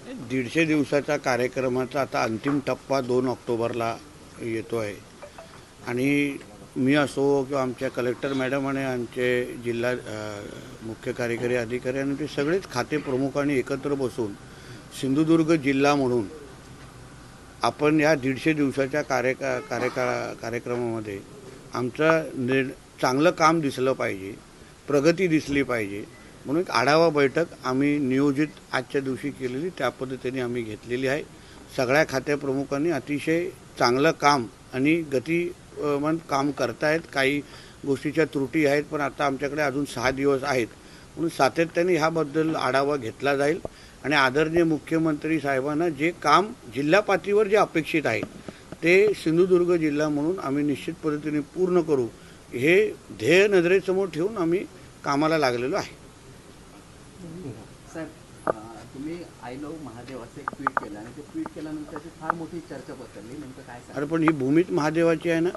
150 दिवसाचा कार्यक्रमाचा आता अंतिम टप्पा 2 ऑक्टोबरला येतो आहे आणि मी असो किंवा आमच्या कलेक्टर मॅडम आणि आमचे जिल्हा मुख्य कार्यकारी अधिकारी आणि ते सगळेच खाते प्रमुखांनी एकत्र बसून सिंधुदुर्ग जिल्हा म्हणून आपण या 150 दिवसाच्या कार्यक्रमामध्ये आमचं चांगलं काम दिसलं पाहिजे, प्रगती दिसली पाहिजे म्हणून एक आढावा बैठक आम्ही नियोजित आजच्या दिवशी केलेली त्या पद्धतीने आम्ही घेतलेली आहे। सगळ्या खातेप्रमुखांनी अतिशय चांगलं काम आणि गतिमान काम करतायत। काही गोष्टीच्या त्रुटी आहेत पण आता आमच्याकडे अजून 6 दिवस आहेत म्हणून सातत्याने ह्याबद्दल आढावा घेतला जाईल आणि आदरणीय मुख्यमंत्री साहेबांना जे काम जिल्हा पातळीवर जे अपेक्षित आहे ते सिंधुदुर्ग जिल्हा म्हणून आम्ही निश्चित पद्धतीने पूर्ण करू हे ध्येय नजरेसमोर ठेवून आम्ही कामाला लागलेलो आहे। साहेब, तुम्ही आय लव्ह महादेव असं एक ट्विट केलं आणि ते ट्विट केल्यानंतर त्याची फार मोठी चर्चा पसरली, नेमकं काय सांगा? अरे पण ही भूमीच महादेवाची आहे ना,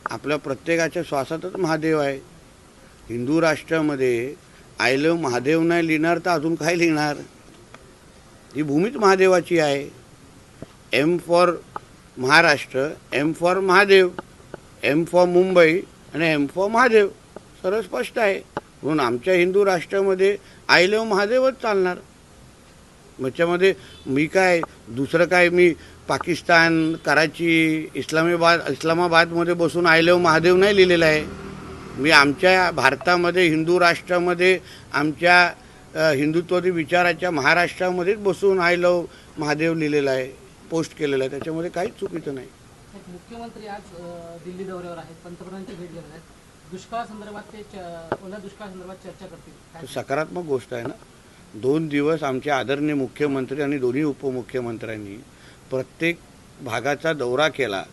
आपल्या प्रत्येकाच्या श्वासातच महादेव आहे। हिंदू राष्ट्रामध्ये आय लव्ह महादेव नाही लिहिणार तर अजून काय लिहिणार? ही भूमीच महादेवाची आहे। M for Maharashtra, M for Mahadev, M for Mumbai आणि एम फॉर महादेव, सरळ स्पष्ट आहे। म्हणून आमच्या हिंदू राष्ट्रामध्ये आय लव्ह महादेवच चालणार। त्याच्यामध्ये मी काय दुसरं काय मी पाकिस्तान, कराची, इस्लामाबादमध्ये बसून आय लव्ह महादेव नाही लिहिलेलं आहे। मी आमच्या भारतामध्ये हिंदू राष्ट्रामध्ये आमच्या हिंदुत्वादी विचाराच्या महाराष्ट्रामध्येच बसून आय लव्ह महादेव लिहिलेलं आहे, पोस्ट केलेलं आहे। त्याच्यामध्ये काहीच चुकीचं नाही। मुख्यमंत्री आज दिल्ली दौऱ्यावर आहेत, पंतप्रधानांची भेट घेणार आहेत, दुष्काळासंदर्भात ते ओल्या दुष्काळासंदर्भात चर्चा करतील। सकारात्मक गोष्ट आहे ना। 2 दिवस आमचे आदरणीय मुख्यमंत्री आणि दोन्ही उपमुख्यमंत्र्यांनी प्रत्येक भागाचा दौरा केला,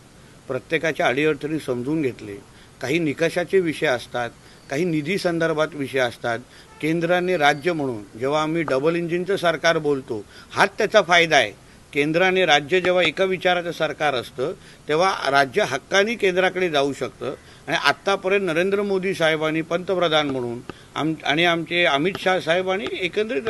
प्रत्येकाच्या अडीअडचणी समजून घेतले। काही निकषाचे विषय असतात, काही निधी संदर्भात विषय असतात। केंद्राने राज्य म्हणून जेव्हा आम्ही डबल इंजिनचं सरकार बोलतो हाच त्याचा फायदा आहे। केंद्र आणि राज्य जेव्हा एका विचाराचं सरकार असतं तेव्हा राज्य हक्काने केंद्राकडे जाऊ शकतं आणि आत्तापर्यंत नरेंद्र मोदी साहेबांनी पंतप्रधान म्हणून आणि आमचे अमित शाह साहेबांनी एकंदरीत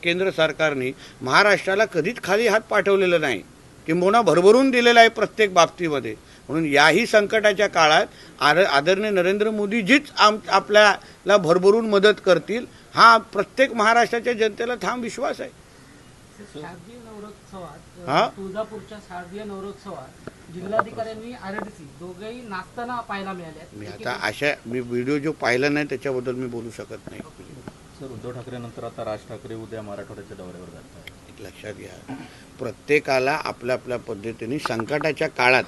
केंद्र सरकारने महाराष्ट्राला कधीच खाली हात पाठवलेलं नाही, किंबहुना भरभरून दिलेला आहे प्रत्येक बाबतीमध्ये। म्हणून याही संकटाच्या काळात आदरणीय नरेंद्र मोदीजीच आपल्याला भरभरून मदत करतील हा प्रत्येक महाराष्ट्राच्या जनतेला ठाम विश्वास आहे। शारदीय नवरोत्सवात तुळजापूरच्या शारदीय नवरोत्सवात जिल्हाधिकाऱ्यांनी आरडीसी दोघेही नाचताना पाहायला मिळाले। मी व्हिडिओ जो पाहिला नाही त्याच्याबद्दल मी बोलू शकत नाही। सर, उद्धव ठाकरेंनंतर आता राज ठाकरे उद्या मराठवाड्याच्या दौऱ्यावर जात आहेत। एक लक्षात घ्या, प्रत्येकाला आपल्या आपल्या पद्धतीने संकटाच्या काळात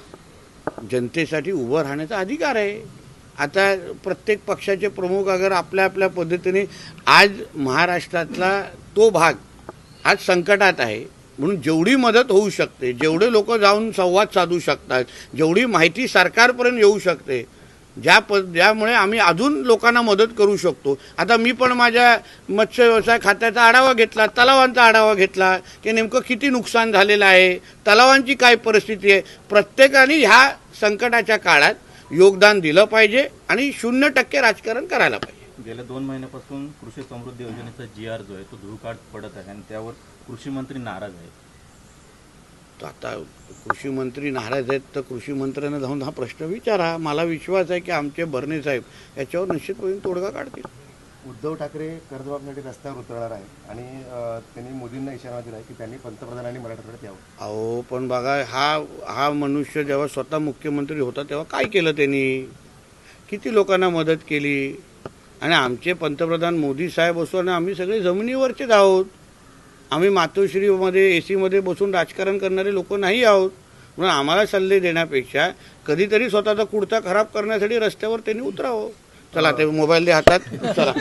जनतेसाठी उभं राहण्याचा अधिकार आहे। आता प्रत्येक पक्षाचे प्रमुख अगर आपल्या आपल्या पद्धतीने आज महाराष्ट्रातला तो भाग आज संकटात आहे म्हणून जेवढी मदत होऊ शकते, जेवढे लोक जाऊन संवाद साधू शकतात, जेवढी माहिती सरकारपर्यंत येऊ शकते, ज्यामुळे आम्ही अजून लोकांना मदत करू शकतो। आता मी पण माझ्या मत्स्य व्यवसाय खात्याचा आढावा घेतला, तलावांचा आढावा घेतला की नेमकं किती नुकसान झालेलं आहे, तलावांची काय परिस्थिती आहे। प्रत्येकाने ह्या संकटाच्या काळात योगदान दिलं पाहिजे आणि 0% राजकारण करायला पाहिजे। गेल्या 2 महिन्यापासून कृषी समृद्धी योजनेचा GR जो आहे तो धुळकाट पडत आहे आणि त्यावर कृषी मंत्री नाराज आहेत। आता कृषी मंत्री नाराज आहेत तर कृषी मंत्र्यांना जाऊन हा प्रश्न विचारा। मला विश्वास आहे की आमचे भरणे साहेब याच्यावर निश्चितपणे तोडगा काढतील। उद्धव ठाकरे कर्जमाफीसाठी रस्त्यावर उतरणार आहे आणि त्यांनी मोदींना इशारा दिला आहे की त्यांनी पंतप्रधानांनी मराठवाड्यात यावं। अहो पण बघा, हा मनुष्य जेव्हा स्वतः मुख्यमंत्री होता तेव्हा काय केलं त्यांनी, किती लोकांना मदत केली। आणि आमचे पंतप्रधान मोदी साहेब असो आणि आम्ही सगळे जमिनीवरचेच आहोत। आम्ही मातोश्रीमध्ये AC मध्ये बसून राजकारण करणारे लोक नाही आहोत। म्हणून आम्हाला सल्ले देण्यापेक्षा कधीतरी स्वतःचा कुर्ता खराब करण्यासाठी रस्त्यावर त्यांनी उतरावं। चला ते मोबाईल दे हातात, चला।